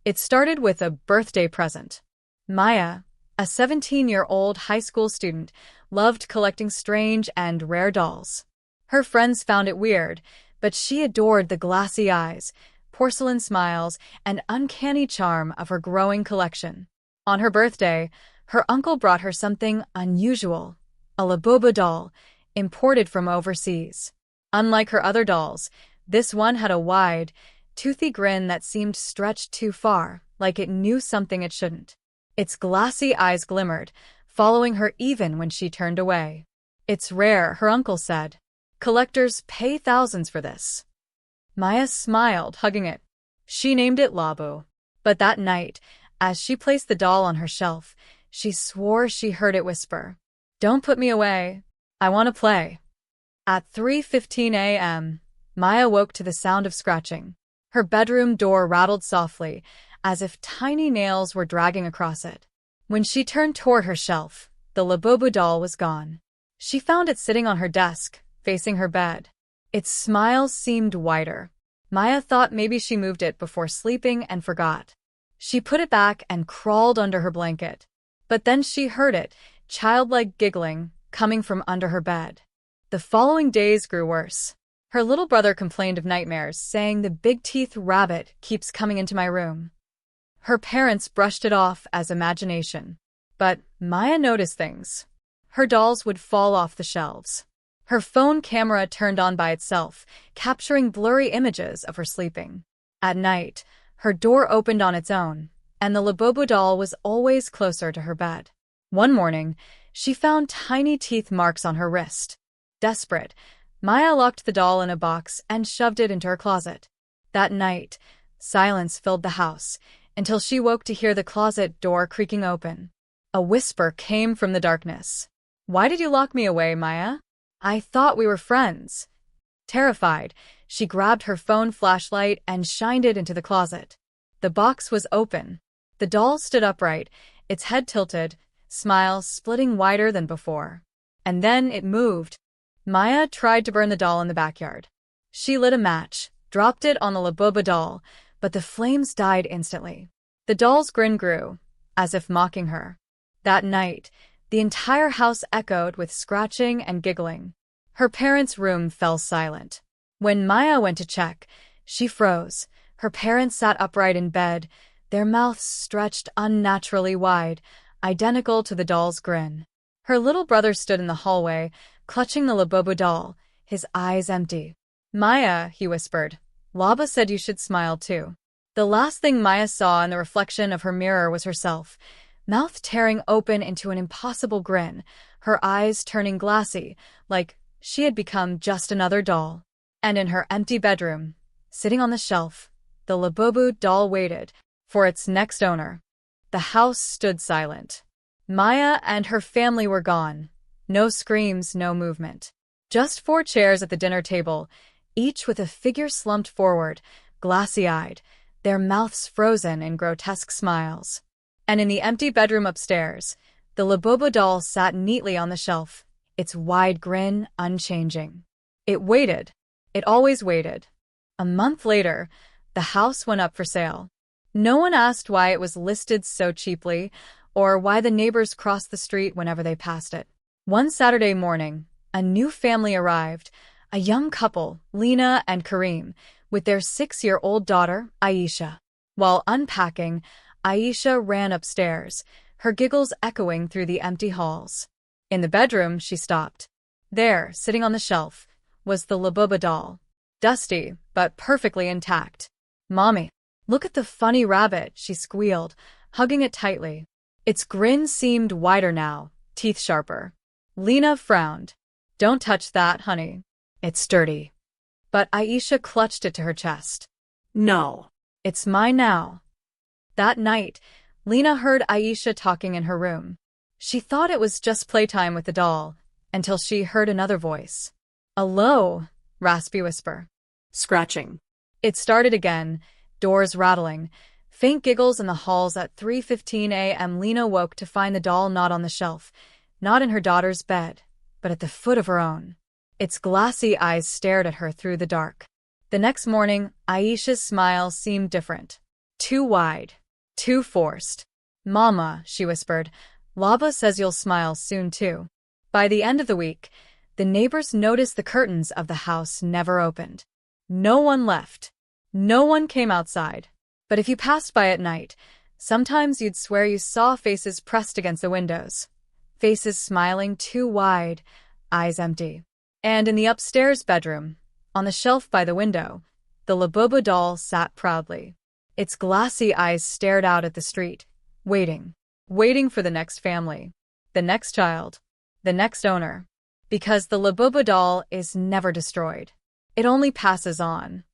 It started with a birthday present. Maya, a 17-year-old high school student, loved collecting strange and rare dolls. Her friends found it weird, but she adored the glassy eyes, porcelain smiles, and uncanny charm of her growing collection. On her birthday, her uncle brought her something unusual, a Labubu doll, imported from overseas. Unlike her other dolls, this one had a wide, toothy grin that seemed stretched too far, like it knew something it shouldn't. Its glassy eyes glimmered, following her even when she turned away. "It's rare," her uncle said. "Collectors pay thousands for this." Maya smiled, hugging it. She named it Labu. But that night, as she placed the doll on her shelf, she swore she heard it whisper, "Don't put me away. I want to play." At 3:15 a.m., Maya woke to the sound of scratching. Her bedroom door rattled softly, as if tiny nails were dragging across it. When she turned toward her shelf, the Labubu doll was gone. She found it sitting on her desk, facing her bed. Its smile seemed wider. Maya thought maybe she moved it before sleeping and forgot. She put it back and crawled under her blanket. But then she heard it, childlike giggling, coming from under her bed. The following days grew worse. Her little brother complained of nightmares, saying the big-teeth rabbit keeps coming into my room. Her parents brushed it off as imagination. But Maya noticed things. Her dolls would fall off the shelves. Her phone camera turned on by itself, capturing blurry images of her sleeping. At night, her door opened on its own, and the Labubu doll was always closer to her bed. One morning, she found tiny teeth marks on her wrist. Desperate, Maya locked the doll in a box and shoved it into her closet. That night, silence filled the house, until she woke to hear the closet door creaking open. A whisper came from the darkness. "Why did you lock me away, Maya? I thought we were friends." Terrified, she grabbed her phone flashlight and shined it into the closet. The box was open. The doll stood upright, its head tilted, smile splitting wider than before. And then it moved. Maya tried to burn the doll in the backyard. She lit a match, dropped it on the Labubu doll, but the flames died instantly. The doll's grin grew, as if mocking her. That night, the entire house echoed with scratching and giggling. Her parents' room fell silent. When Maya went to check, she froze. Her parents sat upright in bed, their mouths stretched unnaturally wide, identical to the doll's grin. Her little brother stood in the hallway, clutching the Labubu doll, his eyes empty. "Maya," he whispered, "Laba said you should smile too." The last thing Maya saw in the reflection of her mirror was herself, mouth tearing open into an impossible grin, her eyes turning glassy, like she had become just another doll. And in her empty bedroom, sitting on the shelf, the Labubu doll waited for its next owner. The house stood silent. Maya and her family were gone. No screams, no movement. Just 4 chairs at the dinner table, each with a figure slumped forward, glassy-eyed, their mouths frozen in grotesque smiles. And in the empty bedroom upstairs, the Labubu doll sat neatly on the shelf, its wide grin unchanging. It waited. It always waited. A month later, the house went up for sale. No one asked why it was listed so cheaply, or why the neighbors crossed the street whenever they passed it. One Saturday morning, a new family arrived, a young couple, Lena and Kareem, with their 6-year-old daughter, Aisha. While unpacking, Aisha ran upstairs, her giggles echoing through the empty halls. In the bedroom, she stopped. There, sitting on the shelf, was the Labubu doll. Dusty, but perfectly intact. "Mommy, look at the funny rabbit," she squealed, hugging it tightly. Its grin seemed wider now, teeth sharper. Lena frowned. "Don't touch that, honey. It's dirty." But Aisha clutched it to her chest. "No. It's mine now." That night, Lena heard Aisha talking in her room. She thought it was just playtime with the doll, until she heard another voice. A low, raspy whisper. Scratching. It started again, doors rattling, faint giggles in the halls. At 3:15 a.m. Lena woke to find the doll not on the shelf, not in her daughter's bed, but at the foot of her own. Its glassy eyes stared at her through the dark. The next morning, Aisha's smile seemed different. Too wide. Too forced. Mama, she whispered, Lava says you'll smile soon too. By the end of the week, the neighbors noticed the curtains of the house never opened. No one left. No one came outside. But if you passed by at night, sometimes you'd swear you saw faces pressed against the windows. Faces smiling too wide, eyes empty. And in the upstairs bedroom, on the shelf by the window, the Labubu doll sat proudly. Its glassy eyes stared out at the street, waiting for the next family, the next child, the next owner. Because the Labubu doll is never destroyed. It only passes on.